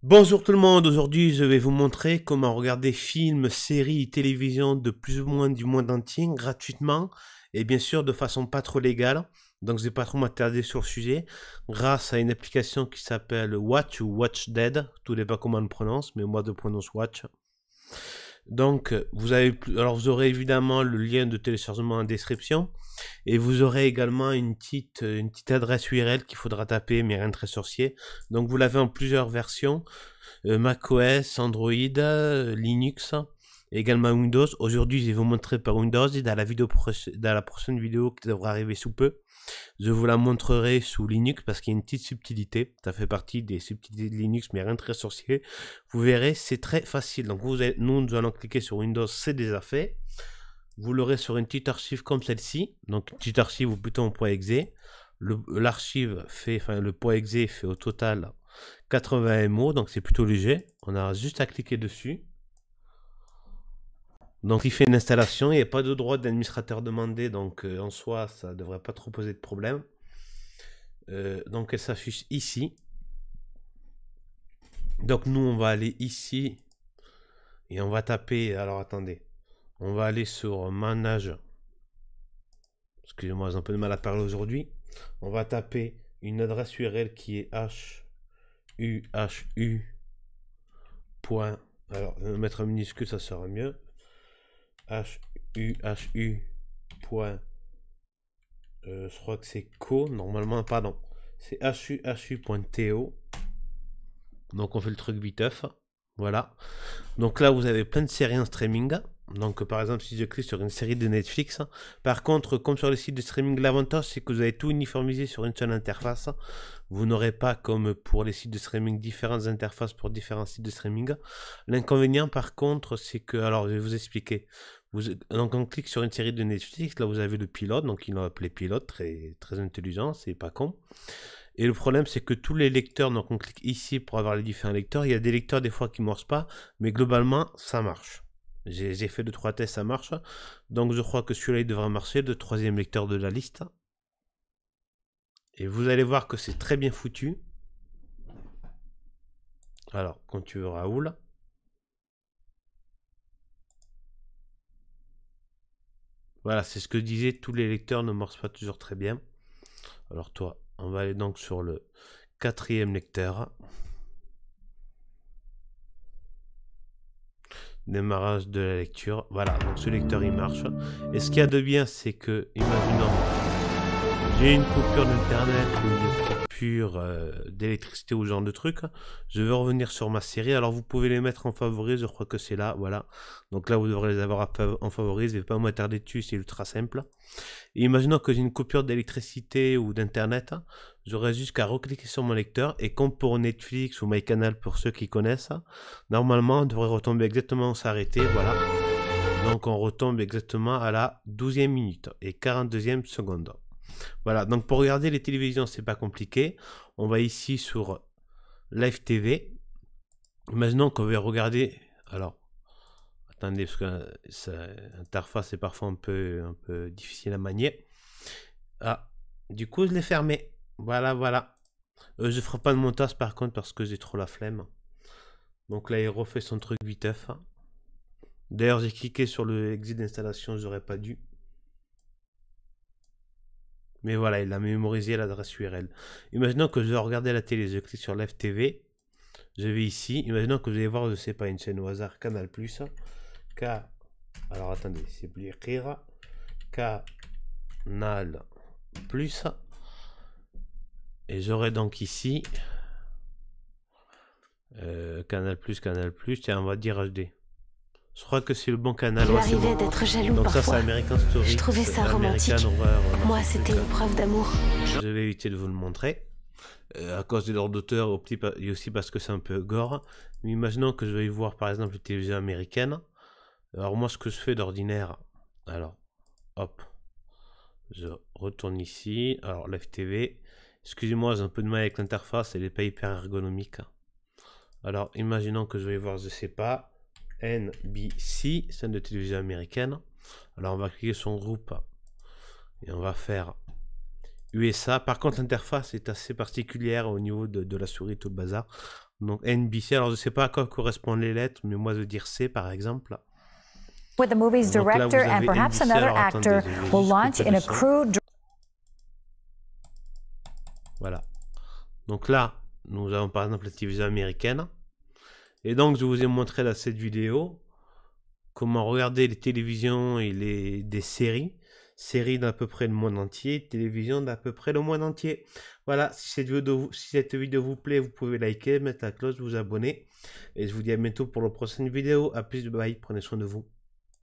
Bonjour tout le monde, aujourd'hui je vais vous montrer comment regarder films, séries, télévision de plus ou moins du monde entier gratuitement et bien sûr de façon pas trop légale. Donc je vais pas trop m'attarder sur le sujet grâce à une application qui s'appelle Watch ou Watch Dead, tout dépend comment on le prononce, mais moi je prononce Watch. Donc vous aurez évidemment le lien de téléchargement en description et vous aurez également une petite adresse URL qu'il faudra taper, mais rien de très sorcier. Donc vous l'avez en plusieurs versions. macOS, Android, Linux, et également Windows. Aujourd'hui, je vais vous montrer par Windows et dans la prochaine vidéo qui devra arriver sous peu, je vous la montrerai sous Linux parce qu'il y a une petite subtilité. Ça fait partie des subtilités de Linux, mais rien de très sorcier. Vous verrez, c'est très facile. Donc nous allons cliquer sur Windows, c'est déjà fait. Vous l'aurez sur une petite archive comme celle-ci. Donc une petite archive ou plutôt un .exe. L'archive fait, enfin le .exe fait au total 80 MO, donc c'est plutôt léger. On a juste à cliquer dessus. Donc il fait une installation, il n'y a pas de droit d'administrateur demandé, donc en soi ça ne devrait pas trop poser de problème. Donc elle s'affiche ici. Donc nous on va aller ici et on va taper, alors attendez, on va aller sur Manage. Excusez-moi, j'ai un peu de mal à parler aujourd'hui. On va taper une adresse URL qui est huhu. Alors, je vais mettre un minuscule, ça sera mieux. huhu. Je crois que c'est co, normalement, pardon. C'est huhu.to. Donc, on fait le truc viteuf. Voilà. Donc là, vous avez plein de séries en streaming. Donc, par exemple, si je clique sur une série de Netflix, par contre, comme sur les sites de streaming, l'avantage, c'est que vous avez tout uniformisé sur une seule interface. Vous n'aurez pas, comme pour les sites de streaming, différentes interfaces pour différents sites de streaming. L'inconvénient, par contre, c'est que, alors, je vais vous expliquer. Donc, on clique sur une série de Netflix. Là, vous avez le pilote. Donc, ils l'ont appelé pilote, très, très intelligent, c'est pas con. Et le problème, c'est que tous les lecteurs, donc on clique ici pour avoir les différents lecteurs. Il y a des lecteurs des fois qui ne marchent pas, mais globalement, ça marche. J'ai fait 2-3 tests, ça marche. Donc je crois que celui-là, il devra marcher, le troisième lecteur de la liste. Et vous allez voir que c'est très bien foutu. Alors, quand tu veux, Raoul. Voilà, c'est ce que je disais, tous les lecteurs ne marchent pas toujours très bien. Alors toi, on va aller donc sur le quatrième lecteur. Démarrage de la lecture. Voilà, donc ce lecteur il marche. Et ce qu'il y a de bien, c'est que, imaginons, j'ai une coupure d'internet ou une coupure d'électricité ou ce genre de truc. Je veux revenir sur ma série. Alors vous pouvez les mettre en favoris, je crois que c'est là, voilà. Donc là vous devrez les avoir en favoris, je ne vais pas m'attarder dessus, c'est ultra simple. Et imaginons que j'ai une coupure d'électricité ou d'internet, j'aurais juste qu'à recliquer sur mon lecteur et comme pour Netflix ou MyCanal pour ceux qui connaissent, normalement on devrait retomber exactement où s'arrêter, voilà. Donc on retombe exactement à la 12e minute et 42e seconde. Voilà, donc pour regarder les télévisions, c'est pas compliqué. On va ici sur Live TV. Imaginons qu'on veut regarder. Alors, attendez, parce que l'interface est parfois un peu difficile à manier. Ah, du coup, je l'ai fermé. Voilà, voilà. Je ferai pas de montage par contre parce que j'ai trop la flemme. Donc là, il refait son truc viteuf. D'ailleurs, j'ai cliqué sur le exit d'installation, j'aurais pas dû. Mais voilà, il a mémorisé l'adresse URL. Imaginons que je vais regarder la télé, je clique sur Live TV. Je vais ici. Imaginons que vous allez voir, je sais pas, une chaîne au hasard, Canal+. Alors attendez, c'est plus écrire. Canal+. Et j'aurai donc ici Canal+, tiens, on va dire HD. Je crois que c'est le bon canal. Il arrivait d'être jaloux donc parfois. Ça, c'est American Story. Je trouvais ça romantique. Horror, moi, c'était une preuve d'amour. Je vais éviter de vous le montrer. À cause des droits d'auteur et aussi parce que c'est un peu gore. Mais imaginons que je vais voir par exemple la télévision américaine. Alors moi ce que je fais d'ordinaire, alors hop, je retourne ici, alors Live TV. Excusez-moi, j'ai un peu de mal avec l'interface, elle n'est pas hyper ergonomique. Alors imaginons que je vais voir, je sais pas, NBC, chaîne de télévision américaine. Alors on va cliquer sur groupe et on va faire USA. Par contre, l'interface est assez particulière au niveau de la souris, tout le bazar. Donc NBC, alors je sais pas à quoi correspondent les lettres, mais moi je veux dire C par exemple. With the movie's Donc là, director vous and avez perhaps NBC. another Alors, attendez, actor je vais will juste launch couper in le a son. crew. Voilà. Donc là, nous avons par exemple la télévision américaine. Et donc je vous ai montré dans cette vidéo comment regarder les télévisions et des séries. Séries d'à peu près le monde entier, télévision d'à peu près le monde entier. Voilà, si cette vidéo vous plaît, vous pouvez liker, mettre la cloche, vous abonner. Et je vous dis à bientôt pour la prochaine vidéo. A plus, bye, prenez soin de vous.